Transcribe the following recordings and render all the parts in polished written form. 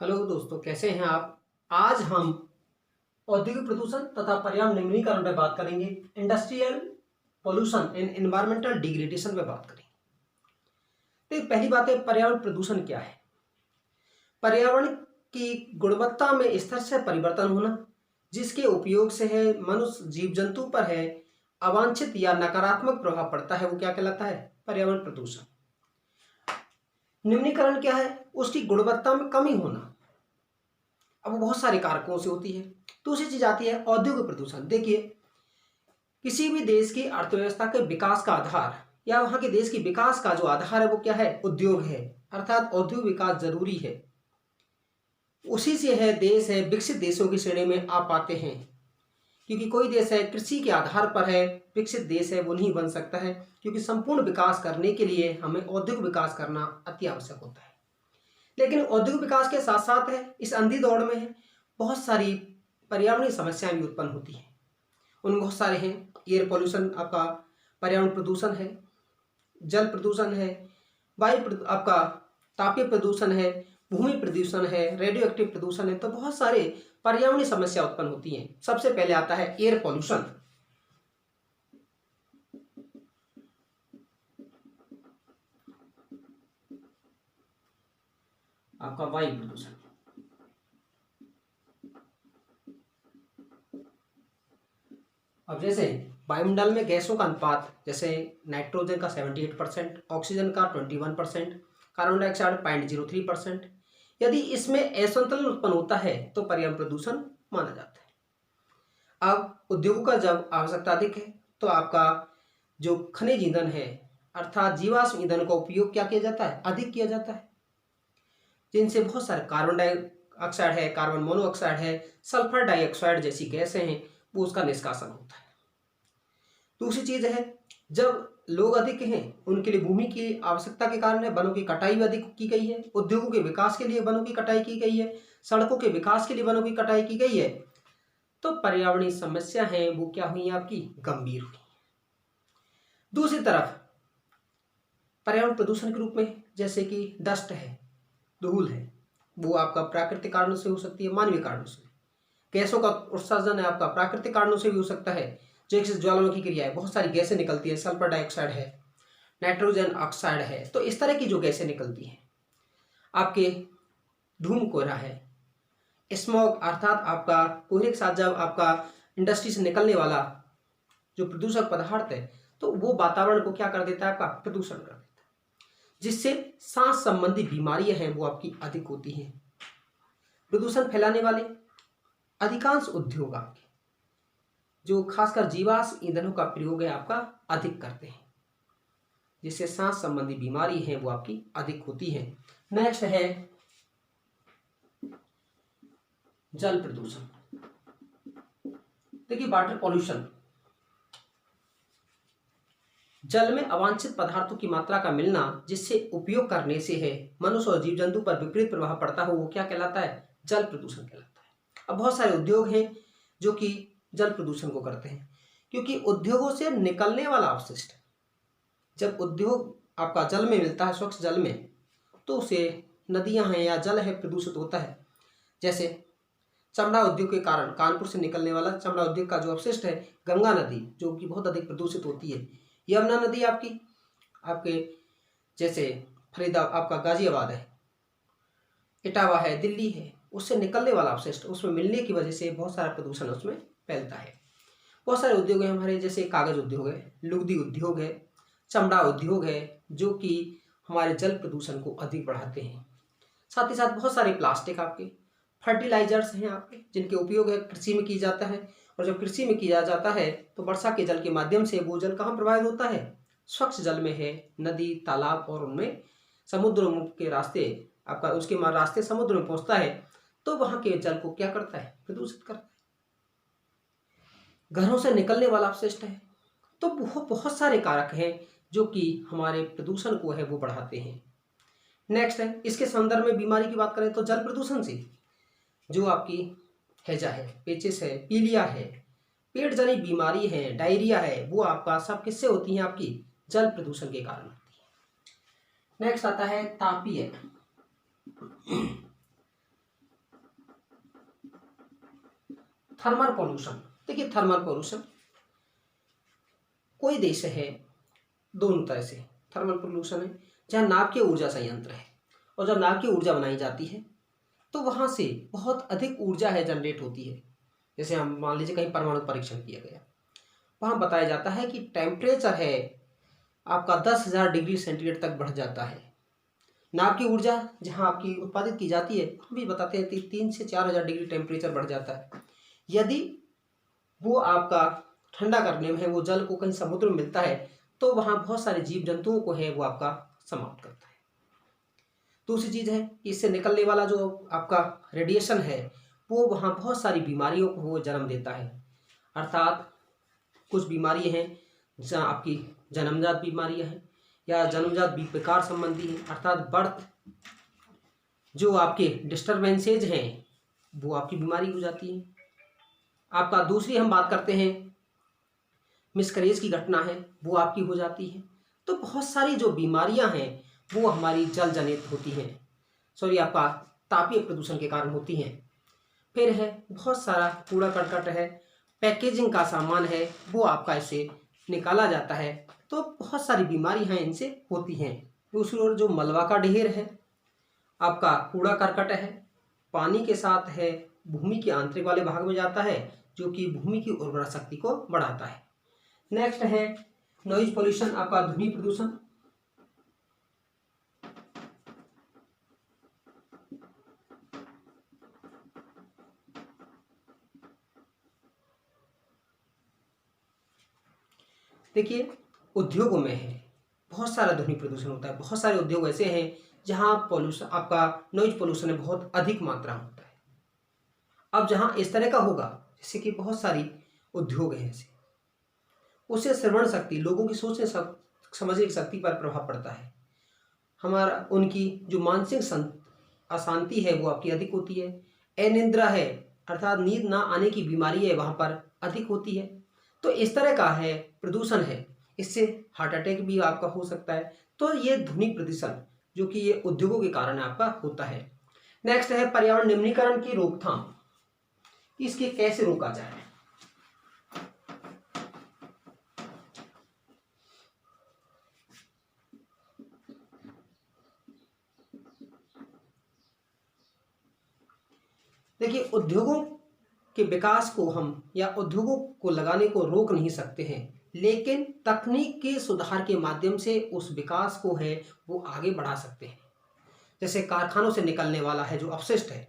Hello दोस्तों, कैसे हैं आप। आज हम औद्योगिक प्रदूषण तथा पर्यावरण निम्नीकरण पर बात करेंगे। Industrial pollution and environmental degradation पे बात करेंगे। तो पहली बात है, पर्यावरण प्रदूषण क्या है। पर्यावरण की गुणवत्ता में स्तर से परिवर्तन होना, जिसके उपयोग से है मनुष्य जीव जंतु पर है अवांछित या नकारात्मक प्रभाव पड़ता है, वो क्या कहलाता है, पर्यावरण प्रदूषण। निम्नीकरण क्या है, उसकी गुणवत्ता में कमी होना। अब वो बहुत सारे कारकों से होती है। दूसरी चीज आती है औद्योगिक प्रदूषण। देखिए, किसी भी देश की अर्थव्यवस्था के विकास का आधार या वहां के देश की विकास का जो आधार है वो क्या है, उद्योग है। अर्थात औद्योगिक विकास जरूरी है, उसी से है देश है विकसित देशों की श्रेणी में आ पाते हैं। क्योंकि कोई देश है कृषि के आधार पर है विकसित देश है, वो नहीं बन सकता है। क्योंकि संपूर्ण विकास करने के लिए हमें औद्योगिक विकास करना अति आवश्यक होता है। लेकिन औद्योगिक विकास के साथ साथ है इस अंधी दौड़ में बहुत सारी पर्यावरणीय समस्याएं भी उत्पन्न होती हैं। उनमें बहुत सारे हैं। एयर पोल्यूशन आपका पर्यावरण प्रदूषण है, जल प्रदूषण है, आपका तापीय प्रदूषण है, भूमि प्रदूषण है, रेडियो एक्टिव प्रदूषण है। तो बहुत सारे पर्यावरणीय समस्या उत्पन्न होती हैं। सबसे पहले आता है एयर पोल्यूशन। आपका वायु प्रदूषण। अब जैसे वायुमंडल में गैसों का अनुपात, जैसे नाइट्रोजन का 78%, ऑक्सीजन का 21%, कार्बन डाइऑक्साइड 0.03%। यदि इसमें असंतुलन उत्पन्न होता है तो पर्यावरण प्रदूषण माना जाता है। अब उद्योगों का जब आवश्यकता अधिक है तो आपका जो खनिज ईंधन है अर्थात जीवाश्म ईंधन का उपयोग क्या किया जाता है, अधिक किया जाता है, जिनसे बहुत सारे कार्बन डाइऑक्साइड है, कार्बन मोनोऑक्साइड है, सल्फर डाइऑक्साइड जैसी गैसें हैं, वो उसका निष्कासन होता है। दूसरी चीज है, जब लोग अधिक हैं उनके लिए भूमि की आवश्यकता के कारण है वनों की कटाई भी अधिक की गई है। उद्योगों के विकास के लिए वनों की कटाई की गई है, सड़कों के विकास के लिए वनों की कटाई की गई है। तो पर्यावरणीय समस्या है वो क्या हुई, आपकी गंभीर हुई। दूसरी तरफ पर्यावरण प्रदूषण के रूप में जैसे कि डस्ट है, धूल है, वो आपका प्राकृतिक कारणों से हो सकती है, मानवीय कारणों से। गैसों का उत्सर्जन है आपका प्राकृतिक कारणों से भी हो सकता है, जैसे ज्वालामुखी क्रिया है, बहुत सारी गैसें निकलती है, सल्फर डाइऑक्साइड है, नाइट्रोजन ऑक्साइड है। तो इस तरह की जो गैसें निकलती हैं, आपके धूम कोहरा है, स्मॉग अर्थात आपका कोहरे के साथ जब आपका इंडस्ट्री से निकलने वाला जो प्रदूषक पदार्थ है तो वो वातावरण को क्या कर देता है, आपका प्रदूषण कर देता है, जिससे सांस संबंधी बीमारियां हैं वो आपकी अधिक होती हैं। प्रदूषण फैलाने वाले अधिकांश उद्योग आपके जो खासकर जीवाश्म ईंधनों का प्रयोग है आपका अधिक करते हैं, जिससे सांस संबंधी बीमारी है वो आपकी अधिक होती है। नेक्स्ट है जल प्रदूषण। देखिए, वाटर पॉल्यूशन, जल में अवांछित पदार्थों की मात्रा का मिलना जिससे उपयोग करने से है मनुष्य और जीव जंतु पर विपरीत प्रभाव पड़ता हो, वो क्या कहलाता है, जल प्रदूषण कहलाता है। अब बहुत सारे उद्योग हैं जो कि जल प्रदूषण को करते हैं, क्योंकि उद्योगों से निकलने वाला अपशिष्ट, जब उद्योग आपका जल में मिलता है, स्वच्छ जल में, तो उसे नदियां हैं या जल है प्रदूषित होता है। जैसे चमड़ा उद्योग के कारण कानपुर से निकलने वाला चमड़ा उद्योग का जो अपशिष्ट है, गंगा नदी जो कि बहुत अधिक प्रदूषित होती है, यमुना नदी आपकी आपके जैसे आपका गाजियाबाद है, इटावा है, दिल्ली है, उससे निकलने वाला अपशिष्ट उसमें मिलने की वजह से बहुत सारा प्रदूषण उसमें फैलता है। बहुत सारे उद्योग हैं हमारे, जैसे कागज उद्योग है, लुगदी उद्योग है, चमड़ा उद्योग है, जो कि हमारे जल प्रदूषण को अधिक बढ़ाते हैं। साथ ही साथ बहुत सारे प्लास्टिक आपके फर्टिलाइजर्स हैं आपके, जिनके उपयोग है कृषि में की जाता है। और जब कृषि में किया जाता है तो वर्षा के जल के माध्यम से वो जल कहाँ प्रवाहित होता है, स्वच्छ जल में है, नदी तालाब और उनमें समुद्र के रास्ते आपका उसके रास्ते समुद्र में पहुंचता है, तो वहां के जल को क्या करता है, प्रदूषित करता है। घरों से निकलने वाला अपशिष्ट है। तो बहुत सारे कारक हैं जो कि हमारे प्रदूषण को है वो बढ़ाते हैं। नेक्स्ट है, इसके संदर्भ में बीमारी की बात करें तो जल प्रदूषण से जो आपकी हैजा है, पेचिस है, पीलिया है, पेट जनित बीमारी है, डायरिया है, वो आपका सब किससे होती है, आपकी जल प्रदूषण के कारण होती है। नेक्स्ट आता है तापीय। Thermal pollution. देखिए थर्मल पोल्यूशन, कोई देश है दोनों तरह से थर्मल पोल्यूशन है, जहाँ नाभिकीय ऊर्जा संयंत्र है और जब नाभिकीय ऊर्जा बनाई जाती है तो वहाँ से बहुत अधिक ऊर्जा है जनरेट होती है। जैसे हम मान लीजिए कहीं परमाणु परीक्षण किया गया, वहाँ बताया जाता है कि टेम्परेचर है आपका 10,000 डिग्री सेंटीग्रेड तक बढ़ जाता है। नाभिकीय ऊर्जा जहाँ आपकी उत्पादित की जाती है, हम भी बताते हैं कि 3 से 4,000 डिग्री टेम्परेचर बढ़ जाता है। यदि वो आपका ठंडा करने में वो जल को कहीं समुद्र में मिलता है तो वहाँ बहुत सारे जीव जंतुओं को है वो आपका समाप्त करता है। दूसरी चीज़ है कि इससे निकलने वाला जो आपका रेडिएशन है वो वहाँ बहुत सारी बीमारियों को वो जन्म देता है। अर्थात कुछ बीमारी हैं जहाँ आपकी जन्मजात बीमारियाँ हैं या जन्मजात विकार संबंधी हैं, अर्थात बर्थ जो आपके डिस्टर्बेंसेज हैं वो आपकी बीमारी हो जाती है। आपका दूसरी हम बात करते हैं मिसकरेज की घटना है वो आपकी हो जाती है। तो बहुत सारी जो बीमारियां हैं वो हमारी जल जनित होती हैं, सॉरी आपका तापीय प्रदूषण के कारण होती हैं। फिर है बहुत सारा कूड़ा करकट है, पैकेजिंग का सामान है वो आपका इससे निकाला जाता है, तो बहुत सारी बीमारियां इनसे होती हैं। दूसरी ओर जो मलबा का ढेर है, आपका कूड़ा करकट है, पानी के साथ है भूमि के आंतरिक वाले भाग में जाता है जो कि भूमि की उर्वरा शक्ति को बढ़ाता है। नेक्स्ट है नॉइज पोल्यूशन, आपका ध्वनि प्रदूषण। देखिए उद्योगों में है बहुत सारा ध्वनि प्रदूषण होता है। बहुत सारे उद्योग ऐसे हैं जहां पोल्यूशन आपका नॉइज पोल्यूशन है बहुत अधिक मात्रा में होता है। अब जहां इस तरह का होगा, जैसे कि बहुत सारी उद्योग हैं ऐसे, उससे श्रवण शक्ति, लोगों की सोचने समझने की शक्ति पर प्रभाव पड़ता है। हमारा उनकी जो मानसिक अशांति है वो आपकी अधिक होती है। अनिद्रा है अर्थात नींद ना आने की बीमारी है वहाँ पर अधिक होती है। तो इस तरह का है प्रदूषण है, इससे हार्ट अटैक भी आपका हो सकता है। तो ये ध्वनि प्रदूषण जो कि ये उद्योगों के कारण आपका होता है। नेक्स्ट है पर्यावरण निम्नीकरण की रोकथाम, इसके कैसे रोका जाए। देखिए उद्योगों के विकास को हम या उद्योगों को लगाने को रोक नहीं सकते हैं, लेकिन तकनीक के सुधार के माध्यम से उस विकास को है वो आगे बढ़ा सकते हैं। जैसे कारखानों से निकलने वाला है जो अपशिष्ट है,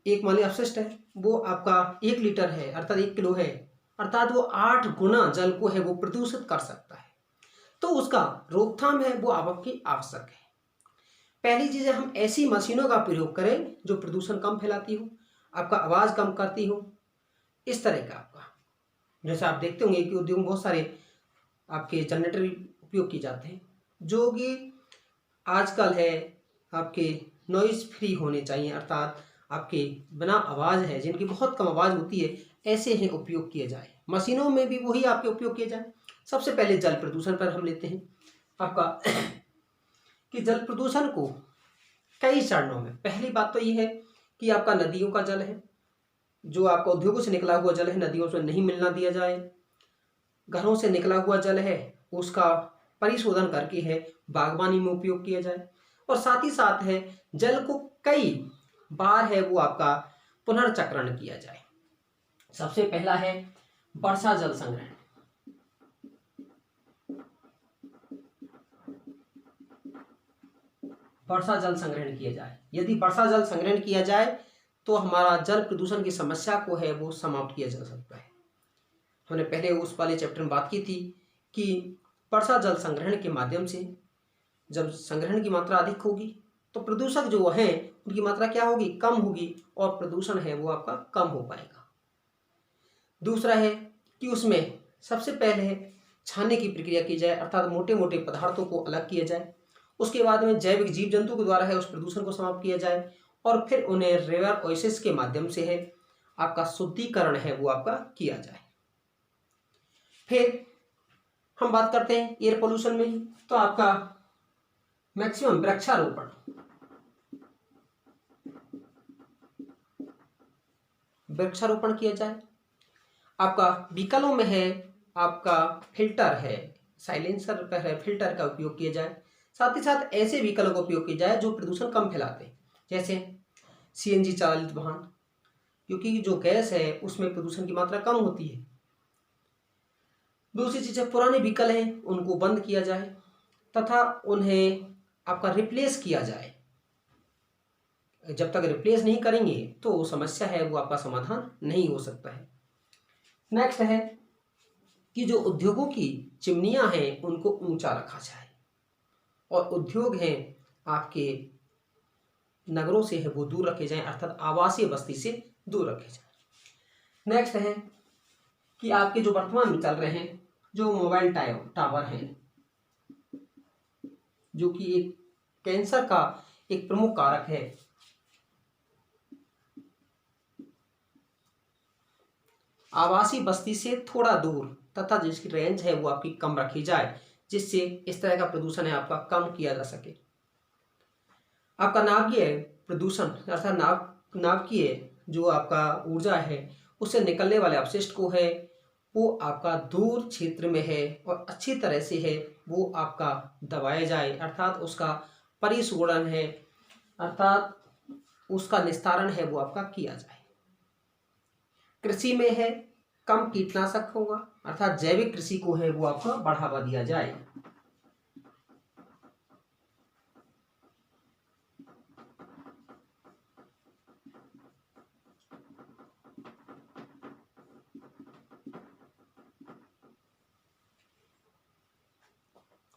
एक मान लीजिए अपशिष्ट है वो आपका 1 लीटर है अर्थात 1 किलो है, अर्थात वो 8 गुना जल को है वो प्रदूषित कर सकता है। तो उसका रोकथाम है वो आपकी आवश्यक है। पहली चीज़ है हम ऐसी मशीनों का प्रयोग करें जो प्रदूषण कम फैलाती हो, आपका आवाज़ कम करती हो, इस तरह का आपका। जैसे आप देखते होंगे कि उद्योग में बहुत सारे आपके जनरेटर उपयोग किए जाते हैं जो कि आजकल है आपके नॉइज फ्री होने चाहिए, अर्थात आपके बिना आवाज़ है जिनकी बहुत कम आवाज़ होती है, ऐसे हैं उपयोग किए जाए। मशीनों में भी वही आपके उपयोग किए जाए। सबसे पहले जल प्रदूषण पर हम लेते हैं आपका कि जल प्रदूषण को कई चरणों में, पहली बात तो ये है कि आपका नदियों का जल है जो आपका उद्योगों से निकला हुआ जल है, नदियों से नहीं मिलना दिया जाए। घरों से निकला हुआ जल है उसका परिशोधन करके है बागवानी में उपयोग किया जाए, और साथ ही साथ है जल को कई बार है वो आपका पुनर्चक्रण किया जाए। सबसे पहला है वर्षा जल संग्रहण। वर्षा जल संग्रहण किया जाए। यदि वर्षा जल संग्रहण किया जाए तो हमारा जल प्रदूषण की समस्या को है वो समाप्त किया जा सकता है। हमने पहले उस वाले चैप्टर में बात की थी कि वर्षा जल संग्रहण के माध्यम से जब संग्रहण की मात्रा अधिक होगी तो प्रदूषक जो हैं उनकी मात्रा क्या होगी, कम होगी, और प्रदूषण है वो आपका कम हो पाएगा। दूसरा है कि उसमें सबसे पहले छानने की प्रक्रिया की जाए, अर्थात मोटे मोटे पदार्थों को अलग किया जाए। उसके बाद में जैविक जीव जंतु के द्वारा है उस प्रदूषण को समाप्त किया जाए, और फिर उन्हें रिवर ओएसिस के माध्यम से है आपका शुद्धिकरण है वो आपका किया जाए। फिर हम बात करते हैं एयर पोल्यूशन में ही, तो आपका मैक्सिमम वृक्षारोपण। वृक्षारोपण किया जाए। आपका व्हीकलों में है आपका फिल्टर है, साइलेंसर पर है, फिल्टर का उपयोग किया जाए। साथ ही साथ ऐसे व्हीकलों का उपयोग किया जाए जो प्रदूषण कम फैलाते हैं, जैसे सीएनजी चालित वाहन, क्योंकि जो गैस है उसमें प्रदूषण की मात्रा कम होती है। दूसरी चीज़ है पुराने व्हीकल हैं उनको बंद किया जाए तथा उन्हें आपका रिप्लेस किया जाए। जब तक रिप्लेस नहीं करेंगे तो समस्या है वो आपका समाधान नहीं हो सकता है। नेक्स्ट है कि जो उद्योगों की चिमनियां हैं उनको ऊंचा रखा जाए और उद्योग हैं आपके नगरों से है वो दूर रखे जाएं, अर्थात आवासीय बस्ती से दूर रखे जाएं। नेक्स्ट है कि आपके जो वर्तमान में चल रहे हैं जो मोबाइल टावर हैं, जो कि एक कैंसर का एक प्रमुख कारक है, आवासीय बस्ती से थोड़ा दूर तथा जिसकी रेंज है वो आपकी कम रखी जाए, जिससे इस तरह का प्रदूषण है आपका कम किया जा सके। आपका नाभिकीय प्रदूषण अर्थात नाभिकीय जो आपका ऊर्जा है उससे निकलने वाले अपशिष्ट को है वो आपका दूर क्षेत्र में है और अच्छी तरह से है वो आपका दबाया जाए, अर्थात उसका परिशोधन है, अर्थात उसका निस्तारण है वो आपका किया जाए। कृषि में है कम कीटनाशक होगा, अर्थात जैविक कृषि को है वो आपका बढ़ावा दिया जाए।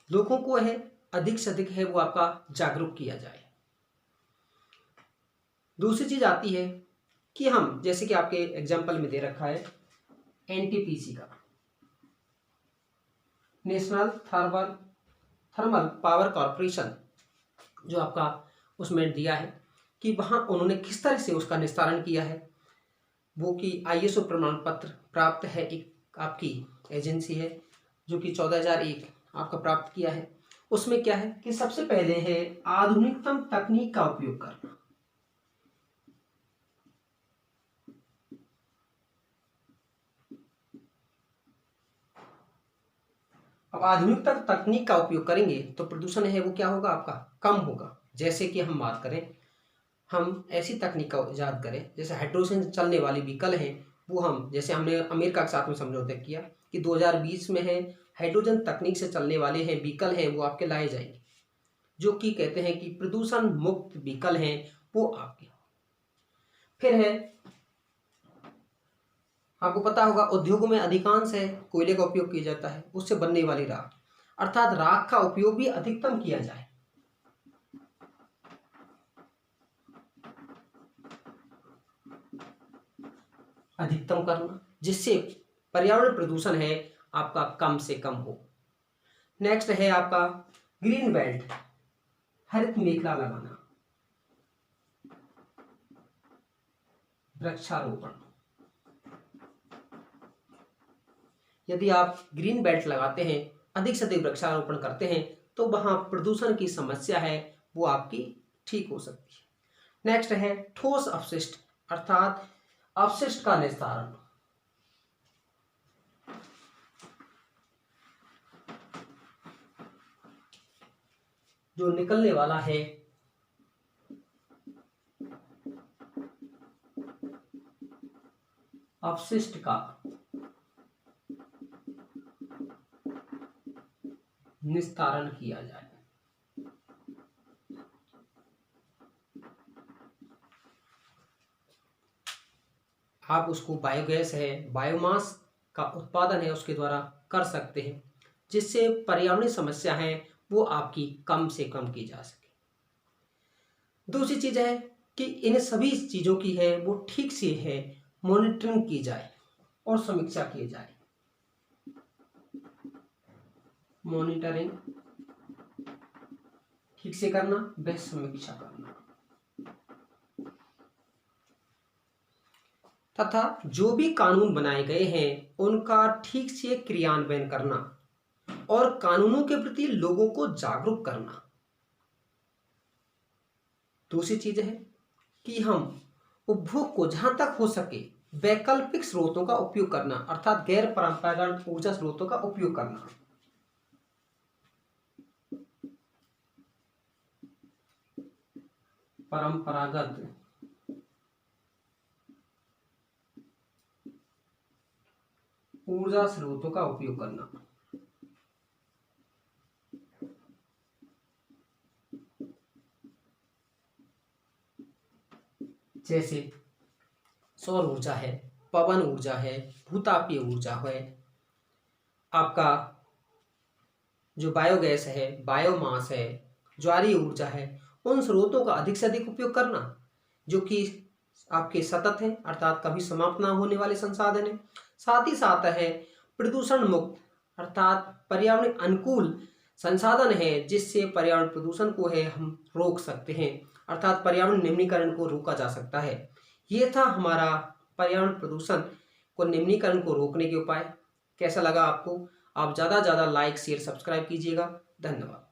लोगों को है अधिक से अधिक है वो आपका जागरूक किया जाए। दूसरी चीज आती है कि हम जैसे कि आपके एग्जाम्पल में दे रखा है एनटीपीसी का, नेशनल थर्मल पावर कॉरपोरेशन, जो आपका उसमें दिया है कि वहाँ उन्होंने किस तरह से उसका निस्तारण किया है, वो कि आईएसओ प्रमाण पत्र प्राप्त है, एक आपकी एजेंसी है जो कि 14,001 आपका प्राप्त किया है। उसमें क्या है कि सबसे पहले है आधुनिकतम तकनीक का उपयोग करना। अब आधुनिकतम तकनीक का उपयोग करेंगे तो प्रदूषण है वो क्या होगा आपका कम होगा। जैसे कि हम बात करें, हम ऐसी तकनीक का इजाद करें जैसे हाइड्रोजन चलने वाली व्हीकल हैं, वो हम जैसे हमने अमेरिका के साथ में समझौता किया कि 2020 में है हाइड्रोजन तकनीक से चलने वाले हैं व्हीकल हैं वो आपके लाए जाएंगे, जो कि कहते हैं कि प्रदूषण मुक्त व्हीकल हैं वो आपके। फिर है आपको पता होगा उद्योगों में अधिकांश है कोयले का उपयोग किया जाता है, उससे बनने वाली राख, अर्थात राख का उपयोग भी अधिकतम किया जाए। अधिकतम करना जिससे पर्यावरण प्रदूषण है आपका कम से कम हो। नेक्स्ट है आपका ग्रीन बेल्ट, हरित मेखला लगाना, वृक्षारोपण। यदि आप ग्रीन बेल्ट लगाते हैं, अधिक से अधिक वृक्षारोपण करते हैं तो वहां प्रदूषण की समस्या है वो आपकी ठीक हो सकती है। नेक्स्ट है ठोस अपशिष्ट, अर्थात अपशिष्ट का निस्तारण। जो निकलने वाला है अपशिष्ट का निस्तारण किया जाए। आप उसको बायोगैस है, बायोमास का उत्पादन है उसके द्वारा कर सकते हैं, जिससे पर्यावरणीय समस्या है वो आपकी कम से कम की जा सके। दूसरी चीज है कि इन सभी चीजों की है वो ठीक से है मॉनिटरिंग की जाए और समीक्षा की जाए। मॉनिटरिंग ठीक से करना, व समीक्षा करना, तथा जो भी कानून बनाए गए हैं उनका ठीक से क्रियान्वयन करना और कानूनों के प्रति लोगों को जागरूक करना। दूसरी चीज है कि हम उपभोग को जहां तक हो सके वैकल्पिक स्रोतों का उपयोग करना अर्थात गैर परंपरागत ऊर्जा स्रोतों का उपयोग करना। परंपरागत ऊर्जा स्रोतों का उपयोग करना। जैसे सौर ऊर्जा है, पवन ऊर्जा है, भूतापीय ऊर्जा है, आपका जो बायोगैस है, बायोमास है, ज्वारीय ऊर्जा है, उन स्रोतों का अधिक से अधिक उपयोग करना जो कि आपके सतत हैं अर्थात कभी समाप्त ना होने वाले संसाधन हैं। साथ ही साथ है प्रदूषण मुक्त अर्थात पर्यावरण अनुकूल संसाधन है जिससे पर्यावरण प्रदूषण को है हम रोक सकते हैं अर्थात पर्यावरण निम्नीकरण को रोका जा सकता है। ये था हमारा पर्यावरण प्रदूषण को निम्नीकरण को रोकने के उपाय। कैसा लगा आपको? आप ज़्यादा से ज़्यादा लाइक शेयर सब्सक्राइब कीजिएगा। धन्यवाद।